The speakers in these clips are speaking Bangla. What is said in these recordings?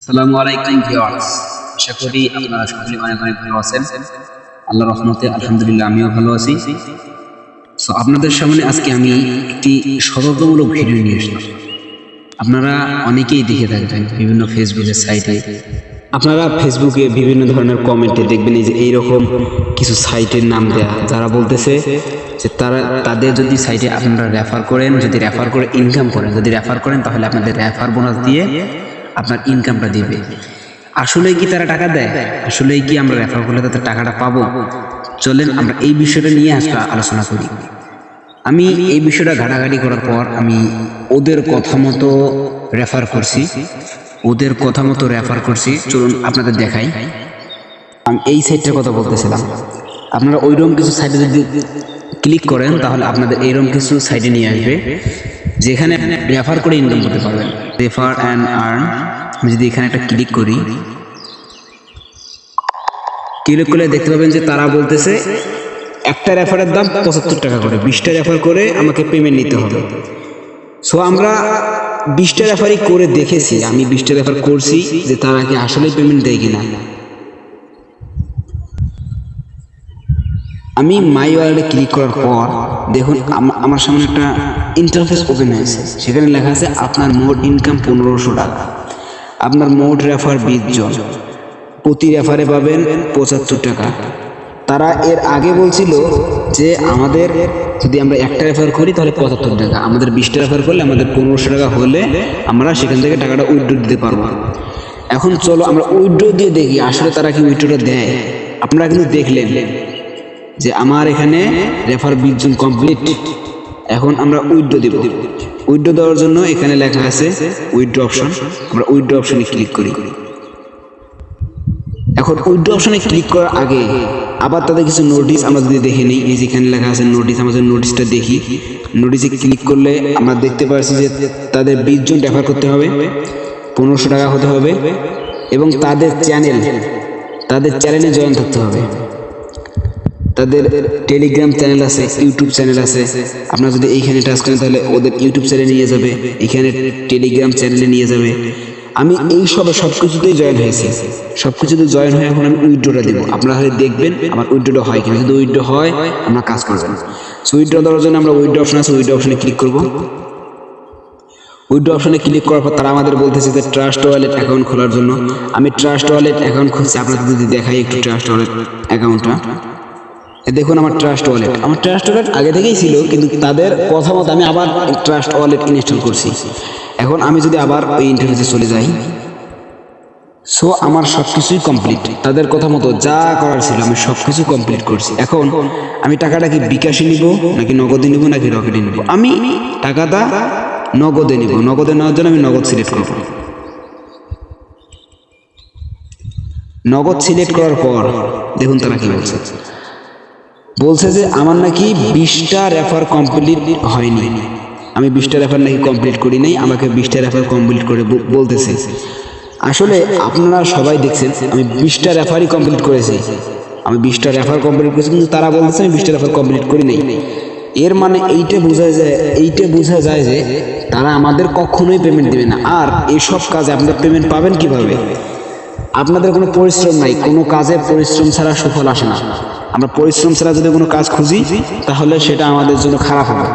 আসসালামু আলাইকুম ভিউয়ার্স, আশা করি আপনারা সকলে অনেক অনেক ভালো আছেন। আল্লাহর রহমতে আলহামদুলিল্লাহ আমিও ভালো আছি। সো আপনাদের সামনে আজকে আমি একটি সতর্কমূলক ভিডিও নিয়ে আসলাম। আপনারা অনেকেই দেখে থাকবেন বিভিন্ন ফেসবুকের সাইটে, আপনারা ফেসবুকে বিভিন্ন ধরনের কমেন্টে দেখবেন যে এইরকম কিছু সাইটের নাম দেয়া, যারা বলতেছে যে তাদের যদি সাইটে আপনারা রেফার করেন, যদি রেফার করে ইনকাম করেন, যদি রেফার করেন তাহলে আপনাদের রেফার বোনাস দিয়ে আপনার ইনকামটা দিবে। আসলেই কি তারা টাকা দেয়? আসলেই কি আমরা রেফার করলে তাদের টাকাটা পাবো? চলেন আমরা এই বিষয়টা নিয়ে আজকে আলোচনা করি। আমি এই বিষয়টা ঘাটাঘাটি করার পর আমি ওদের কথা মতো রেফার করছি। চলুন আপনাদের দেখাই। আমি এই সাইটটার কথা বলতেছিলাম। আপনারা ওইরকম কিছু সাইটে যদি ক্লিক করেন তাহলে আপনাদের এইরকম কিছু সাইটে নিয়ে আসবে যেখানে রেফার করে ইনকাম করতে পারবেন। Refer and earn. আমি যদি এখানে একটা ক্লিক করি, ক্লিক করলে দেখতে পাবেন যে তারা বলতেছে একটা রেফারের দাম 75 টাকা করে, 20টা রেফার করে আমাকে পেমেন্ট নিতে হবে। সো আমরা 20টা রেফারই করে দেখেছি, আমি 20টা রেফার করছি যে তারা কি আসলে পেমেন্ট দেয় কিনা। আমি মাই ওয়ালেটে ক্লিক করার পর দেখুন আমার সামনে একটা ইন্টারফেস ওপেন হয়েছে। সেখানে লেখা আছে আপনার মোট ইনকাম 1500 টাকা, আপনার মোট রেফার 20 জন, প্রতি রেফারে পাবেন 75 টাকা। তারা এর আগে বলছিল যে আমাদের যদি আমরা একটা রেফার করি তাহলে 75 টাকা, আমাদের 20টা রেফার করলে আমাদের 1500 টাকা হলে আমরা সেখান থেকে টাকাটা উইথড্র দিতে পারবো। এখন চলো আমরা উইথড্র দিয়ে দেখি আসলে তারা কি উইথড্রটা দেয়। আপনারা কিন্তু দেখলেন যে আমার এখানে রেফার 20 জন কমপ্লিট। এখন আমরা উইথড্র দিব। উইথড্র দেওয়ার জন্য এখানে লেখা আছে উইথড্র অপশন। আমরা উইথড্র অপশনে ক্লিক করি। এখন উইথড্র অপশনে ক্লিক করার আগে আবার তাদের কিছু নোটিশ আমরা যদি দেখে নিই, এই যেখানে লেখা আছে নোটিশ, আমাদের নোটিশটা দেখি। নোটিশে ক্লিক করলে আমরা দেখতে পাচ্ছি যে তাদের 20 জন রেফার করতে হবে, 1500 টাকা হতে হবে এবং তাদের চ্যানেলে জয়েন থাকতে হবে। তাদের টেলিগ্রাম চ্যানেল আছে, ইউটিউব চ্যানেল আছে। আপনারা যদি এইখানে টাচ করেন তাহলে ওদের ইউটিউব চ্যানেলে নিয়ে যাবে, এখানে টেলিগ্রাম চ্যানেলে নিয়ে যাবে। আমি এই সব কিছুতেই জয়েন হয়েছি, সব কিছুতে জয়েন হয়ে এখন আমি উইথড্রটা দিব। আপনারা হলে দেখবেন আমার উইথড্রটা হয় কিনা। যদি উইথড্র হয় আমরা কাজ করবেন। সো উইথড্র দেওয়ার জন্য আমরা উইথড্র অপশন আছে, উইথড্র অপশনে ক্লিক করব। উইথড্র অপশনে ক্লিক করার পর তারা আমাদের বলতেছে যে ট্রাস্ট ওয়ালেট অ্যাকাউন্ট খোলার জন্য। আমি ট্রাস্ট ওয়ালেট অ্যাকাউন্ট খুলছি। আপনাদের যদি দেখাই একটু ট্রাস্ট ওয়ালেট অ্যাকাউন্টটা, দেখুন আমার ট্রাস্ট ওয়ালেট আগে থেকেই ছিল, কিন্তু তাদের কথা মতো আমি আবার ট্রাস্ট ওয়ালেট ইনস্টল করছি। এখন আমি যদি আবার ওই ইন্টারফেসে চলে যাই, সো আমার সব কিছুই কমপ্লিট। তাদের কথা মতো যা করার ছিল আমি সব কিছু কমপ্লিট করছি। এখন আমি টাকাটা কি বিকাশে নিব নাকি নগদে নিব নাকি রকেটে নিব? আমি টাকাটা নগদে নিব। নগদে নেওয়ার জন্য আমি নগদ সিলেক্ট করব। নগদ সিলেক্ট করার পর দেখুন তারা কি বলছে যে আমার নাকি 20টা রেফার কমপ্লিট হয়নি। আমি 20টা রেফার নাকি কমপ্লিট করি নাই, আমাকে 20টা রেফার কমপ্লিট করে বলতেছে। আসলে আপনারা সবাই দেখছেন আমি 20টা রেফারই কমপ্লিট করেছি। আমি 20টা রেফার কমপ্লিট করেছি, কিন্তু তারা বলতেছে আমি 20টা রেফার কমপ্লিট করি নাই। এর মানে এইটা বোঝা যায় যে তারা আমাদের কখনোই পেমেন্ট দেবে না। আর এইসব কাজে আপনারা পেমেন্ট পাবেন কিভাবে? আপনাদের কোনো পরিশ্রম নাই, কোনো কাজের পরিশ্রম ছাড়া সুফল আসে না। আমরা পরিশ্রম ছাড়া যদি কোনো কাজ খুঁজি তাহলে সেটা আমাদের জন্য খারাপ হবে।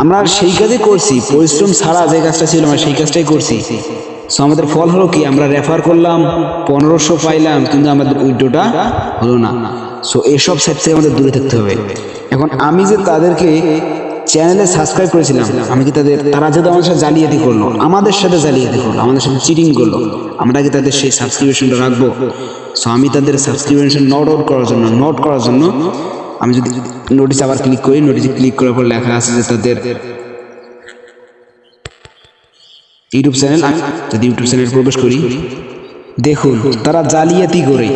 আমরা সেই কাজই করছি, পরিশ্রম ছাড়া যে কাজটা ছিল আমরা সেই কাজটাই করছি। সো আমাদের ফল হলো কি, আমরা রেফার করলাম, 1500 পাইলাম, কিন্তু আমাদের উইথড্রটা হলো না। সো এসব সাইট থেকে আমাদের দূরে থাকতে হবে। এখন আমি যে তাদেরকে চ্যানেলে সাবস্ক্রাইব করেছিলাম, আমি কি তারা যদি আমাদের সাথে জালিয়াতি করলো, আমাদের সাথে চিটিং করলো, আমরা কি তাদের সেই সাবস্ক্রিপশনটা রাখবো? সো আমি তাদের সাবস্ক্রিপশন নোট করার জন্য আমি যদি নোটিশ আবার ক্লিক করি, নোটিশে ক্লিক করার পর লেখা আছে যে তাদের ইউটিউব চ্যানেল। যদি ইউটিউব চ্যানেল প্রবেশ করি, দেখুন তারা জালিয়াতি করে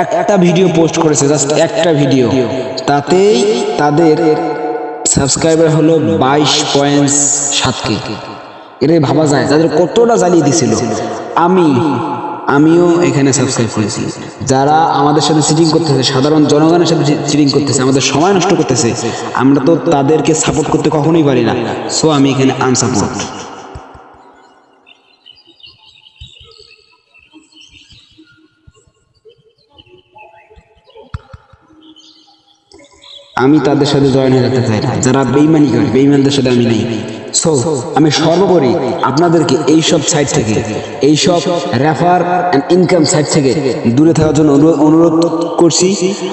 একটা ভিডিও পোস্ট করেছে, জাস্ট একটা ভিডিও, তাতেই তাদের সাবস্ক্রাইবার হলো 22.7K। এটা ভাবা যায় তাদের কতটা জ্বালিয়ে দিছিল। আমিও এখানে সাবস্ক্রাইব করেছি। যারা আমাদের সাথে চিটিং করতেছে, সাধারণ জনগণের সাথে চিটিং করতেছে, আমাদের সময় নষ্ট করতেছে, আমরা তো তাদেরকে সাপোর্ট করতে কখনোই পারি না। সো আমি এখানে আনসাপোর্ট। আমি তাদের সাথে জয়েন হয়ে যেতে চাই না, যারা বেইমানি করে, বেইমানদের সাথে আমি নেই। সো আমি সর্বোপরি আপনাদেরকে এইসব সাইট থেকে, এইসব রেফার অ্যান্ড ইনকাম সাইট থেকে দূরে থাকার জন্য অনুরোধ করছি।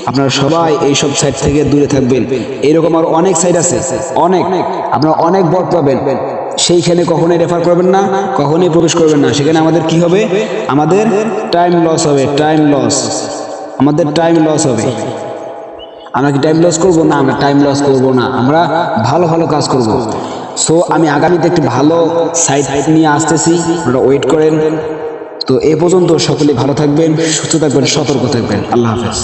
আপনারা সবাই এইসব সাইট থেকে দূরে থাকবেন। এরকম আর অনেক সাইট আছে, অনেক, আপনারা অনেক বট পাবেন, সেইখানে কখনোই রেফার করবেন না, কখনোই প্রবেশ করবেন না। সেখানে আমাদের কি হবে? আমাদের টাইম লস হবে, টাইম লস, আমাদের টাইম লস হবে। আমরা কি টাইম লস করবো? না, আমরা টাইম লস করবো না, আমরা ভালো ভালো কাজ করব। সো আমি আগামীতে একটি ভালো সাইট নিয়ে আসতেছি, আপনারা ওয়েট করেন। তো এ পর্যন্ত সকলে ভালো থাকবেন, সুস্থ থাকবেন, সতর্ক থাকবেন। আল্লাহ হাফেজ।